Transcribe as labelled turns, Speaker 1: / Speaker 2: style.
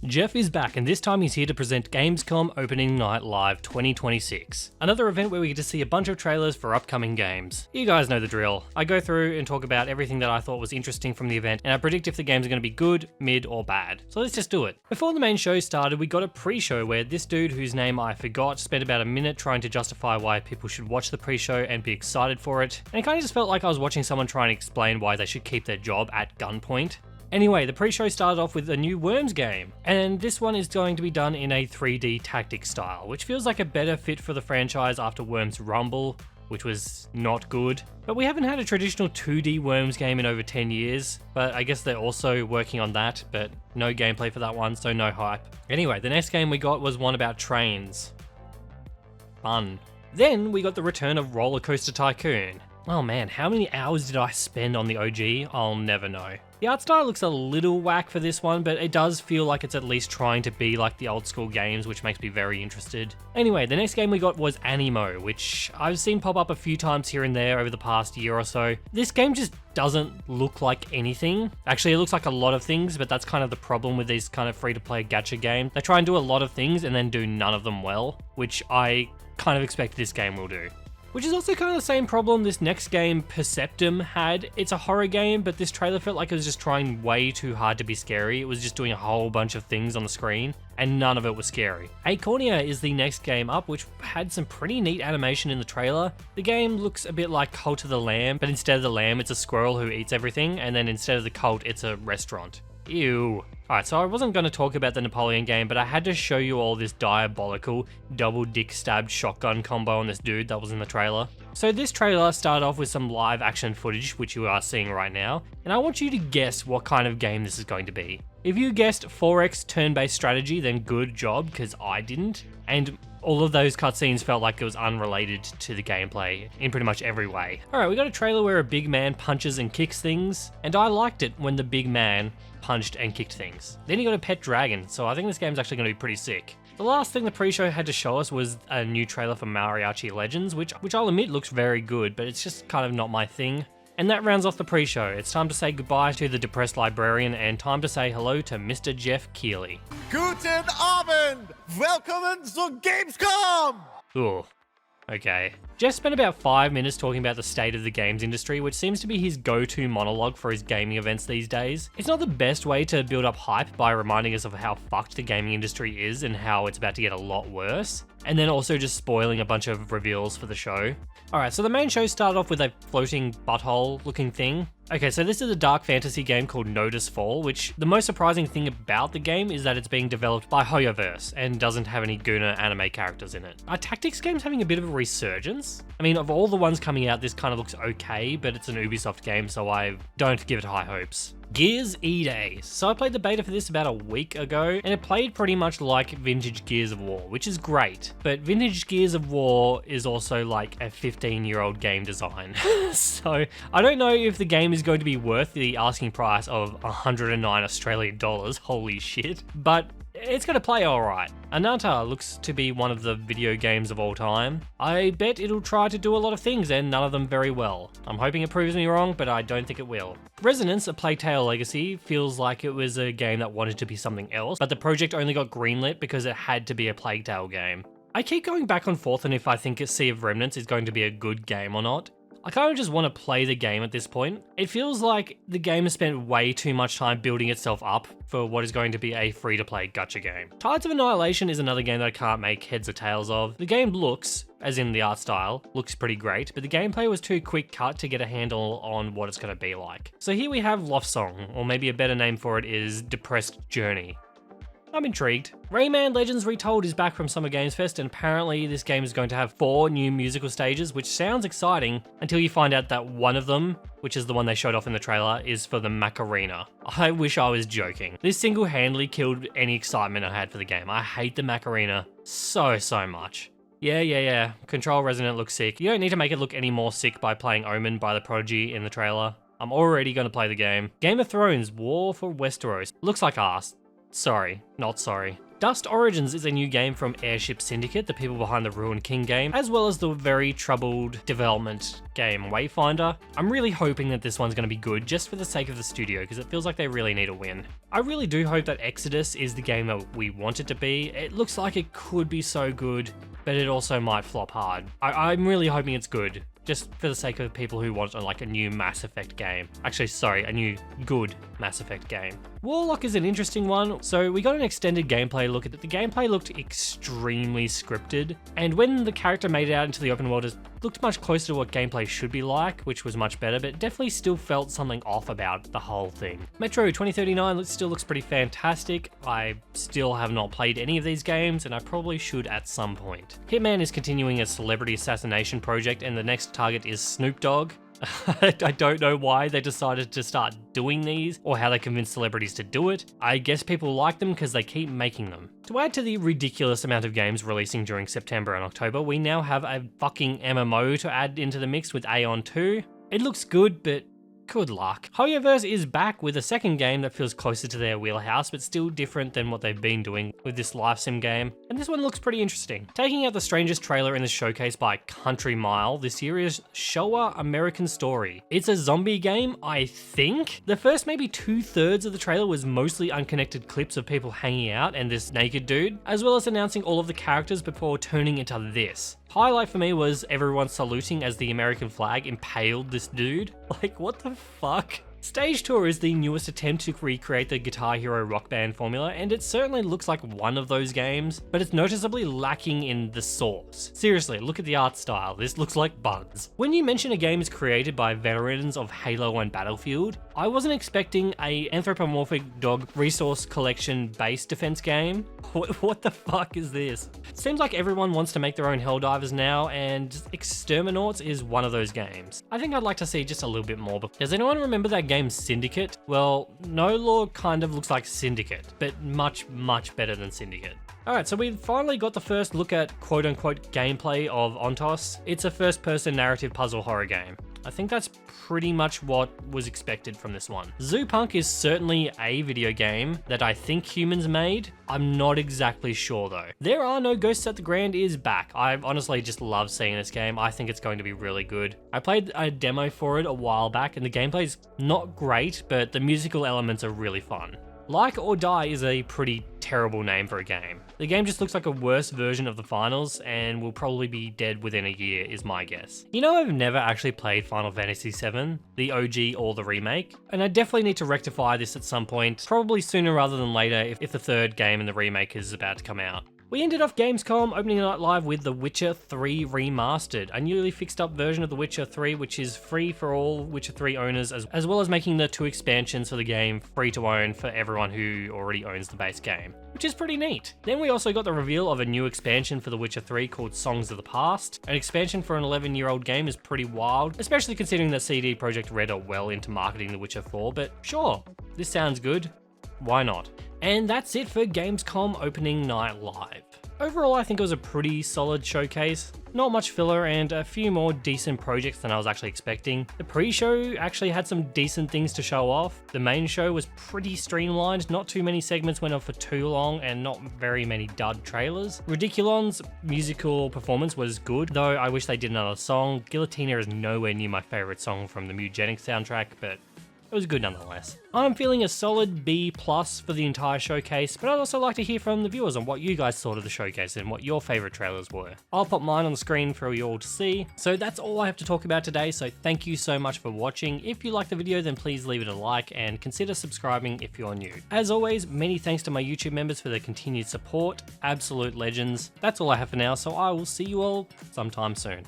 Speaker 1: Geoff is back, and this time he's here to present Gamescom Opening Night Live 2026. Another event where we get to see a bunch of trailers for upcoming games. You guys know the drill. I go through and talk about everything that I thought was interesting from the event, and I predict if the games are going to be good, mid, or bad. So let's just do it. Before the main show started, we got a pre-show where this dude, whose name I forgot, spent about a minute trying to justify why people should watch the pre-show and be excited for it. And it kind of just felt like I was watching someone try and explain why they should keep their job at gunpoint. Anyway, the pre-show started off with a new Worms game, and this one is going to be done in a 3D tactics style, which feels like a better fit for the franchise after Worms Rumble, which was not good. But we haven't had a traditional 2D Worms game in over 10 years, but I guess they're also working on that, but no gameplay for that one, so no hype. Anyway, the next game we got was one about trains. Fun. Then we got the return of Roller Coaster Tycoon. Oh man, how many hours did I spend on the OG? I'll never know. The art style looks a little whack for this one, but it does feel like it's at least trying to be like the old school games, which makes me very interested. Anyway, the next game we got was Animo, which I've seen pop up a few times here and there over the past year or so. This game just doesn't look like anything. Actually, it looks like a lot of things, but that's kind of the problem with these kind of free-to-play gacha games. They try and do a lot of things and then do none of them well, which I kind of expect this game will do. Which is also kind of the same problem this next game, Perceptum, had. It's a horror game, but this trailer felt like it was just trying way too hard to be scary. It was just doing a whole bunch of things on the screen, and none of it was scary. Acornia is the next game up, which had some pretty neat animation in the trailer. The game looks a bit like Cult of the Lamb, but instead of the lamb, it's a squirrel who eats everything, and then instead of the cult, it's a restaurant. Ew. Alright, so I wasn't going to talk about the Napoleon game, but I had to show you all this diabolical double dick stabbed shotgun combo on this dude that was in the trailer. So this trailer started off with some live action footage, which you are seeing right now, and I want you to guess what kind of game this is going to be. If you guessed 4X turn-based strategy, then good job, because I didn't. And all of those cutscenes felt like it was unrelated to the gameplay in pretty much every way. Alright, we got a trailer where a big man punches and kicks things, and I liked it when the big man punched and kicked things. Then you got a pet dragon, so I think this game's actually going to be pretty sick. The last thing the pre-show had to show us was a new trailer for Mariachi Legends, which I'll admit looks very good, but it's just kind of not my thing. And that rounds off the pre-show. It's time to say goodbye to the depressed librarian and time to say hello to Mr. Geoff Keighley.
Speaker 2: Guten Abend! Welcome to Gamescom!
Speaker 1: Ugh. Okay. Geoff spent about 5 minutes talking about the state of the games industry, which seems to be his go-to monologue for his gaming events these days. It's not the best way to build up hype by reminding us of how fucked the gaming industry is and how it's about to get a lot worse, and then also just spoiling a bunch of reveals for the show. Alright, so the main show started off with a floating butthole looking thing. Okay, so this is a dark fantasy game called Notice Fall, which the most surprising thing about the game is that it's being developed by Hoyoverse and doesn't have any Guna anime characters in it. Are tactics games having a bit of a resurgence? I mean, of all the ones coming out, this kind of looks okay, but it's an Ubisoft game, so I don't give it high hopes. Gears E-Day. So I played the beta for this about a week ago, and it played pretty much like vintage Gears of War, which is great. But vintage Gears of War is also like a 15-year-old game design. So I don't know if the game is going to be worth the asking price of 109 Australian dollars, holy shit, but it's going to play alright. Ananta looks to be one of the video games of all time. I bet it'll try to do a lot of things and none of them very well. I'm hoping it proves me wrong, but I don't think it will. Resonance, A Plague Tale Legacy, feels like it was a game that wanted to be something else, but the project only got greenlit because it had to be a Plague Tale game. I keep going back and forth on if I think Sea of Remnants is going to be a good game or not. I kind of just want to play the game at this point. It feels like the game has spent way too much time building itself up for what is going to be a free-to-play gacha game. Tides of Annihilation is another game that I can't make heads or tails of. The game looks, as in the art style, looks pretty great, but the gameplay was too quick cut to get a handle on what it's going to be like. So here we have Loft Song, or maybe a better name for it is Depressed Journey. I'm intrigued. Rayman Legends Retold is back from Summer Games Fest, and apparently this game is going to have 4 new musical stages, which sounds exciting until you find out that one of them, which is the one they showed off in the trailer, is for the Macarena. I wish I was joking. This single-handedly killed any excitement I had for the game. I hate the Macarena so much. Yeah. Control Resonant looks sick. You don't need to make it look any more sick by playing Omen by the Prodigy in the trailer. I'm already going to play the game. Game of Thrones, War for Westeros. Looks like arse. Sorry, not sorry. Dust Origins is a new game from Airship Syndicate, the people behind the Ruined King game, as well as the very troubled development game Wayfinder. I'm really hoping that this one's going to be good just for the sake of the studio, because it feels like they really need a win. I really do hope that Exodus is the game that we want it to be. It looks like it could be so good, but it also might flop hard. I'm really hoping it's good, just for the sake of people who want like a new Mass Effect game. Actually, sorry, a new good Mass Effect game. Warlock is an interesting one. So we got an extended gameplay look at it. The gameplay looked extremely scripted, and when the character made it out into the open world, it looked much closer to what gameplay should be like, which was much better, but definitely still felt something off about the whole thing. Metro 2039 still looks pretty fantastic. I still have not played any of these games, and I probably should at some point. Hitman is continuing a celebrity assassination project, and the next target is Snoop Dogg. I don't know why they decided to start doing these or how they convinced celebrities to do it. I guess people like them because they keep making them. To add to the ridiculous amount of games releasing during September and October, we now have a fucking MMO to add into the mix with Aeon 2. It looks good, but good luck. Hoyoverse is back with a second game that feels closer to their wheelhouse, but still different than what they've been doing with this life sim game. And this one looks pretty interesting. Taking out the strangest trailer in the showcase by country mile this year is Showa American Story. It's a zombie game, I think. The first maybe 2/3 of the trailer was mostly unconnected clips of people hanging out and this naked dude, as well as announcing all of the characters before turning into this. Highlight for me was everyone saluting as the American flag impaled this dude. Like, what the fuck? Stage Tour is the newest attempt to recreate the Guitar Hero Rock Band formula, and it certainly looks like one of those games, but it's noticeably lacking in the source. Seriously, look at the art style, this looks like bugs. When you mention a game is created by veterans of Halo and Battlefield, I wasn't expecting a anthropomorphic dog resource collection based defense game. What the fuck is this? Seems like everyone wants to make their own Helldivers now, and Exterminauts is one of those games. I think I'd like to see just a little bit more. Does anyone remember that game Syndicate? Well, No Law kind of looks like Syndicate, but much, much better than Syndicate. Alright, so we finally got the first look at quote-unquote gameplay of Ontos. It's a first-person narrative puzzle horror game. I think that's pretty much what was expected from this one. Zoo Punk is certainly a video game that I think humans made. I'm not exactly sure though. There Are No Ghosts at the Grand is back. I honestly just love seeing this game. I think it's going to be really good. I played a demo for it a while back and the gameplay's not great, but the musical elements are really fun. Like or Die is a pretty terrible name for a game. The game just looks like a worse version of the finals and will probably be dead within a year is my guess. You know, I've never actually played Final Fantasy VII, the OG or the remake, and I definitely need to rectify this at some point, probably sooner rather than later if the third game in the remake is about to come out. We ended off Gamescom opening night live with The Witcher 3 Remastered, a newly fixed up version of The Witcher 3 which is free for all Witcher 3 owners, as well as making the 2 expansions for the game free to own for everyone who already owns the base game, which is pretty neat. Then we also got the reveal of a new expansion for The Witcher 3 called Songs of the Past. An expansion for an 11-year-old game is pretty wild, especially considering that CD Projekt Red are well into marketing The Witcher 4, but sure, this sounds good. Why not? And that's it for Gamescom opening night live. Overall, I think it was a pretty solid showcase. Not much filler and a few more decent projects than I was actually expecting. The pre-show actually had some decent things to show off. The main show was pretty streamlined, not too many segments went on for too long and not very many dud trailers. Ridiculon's musical performance was good, though I wish they did another song. Guillotina is nowhere near my favorite song from the Mugenics soundtrack, but it was good nonetheless. I'm feeling a solid B+ for the entire showcase, but I'd also like to hear from the viewers on what you guys thought of the showcase and what your favorite trailers were. I'll pop mine on the screen for you all to see. So that's all I have to talk about today, so thank you so much for watching. If you liked the video, then please leave it a like and consider subscribing if you're new. As always, many thanks to my YouTube members for their continued support. Absolute legends. That's all I have for now, so I will see you all sometime soon.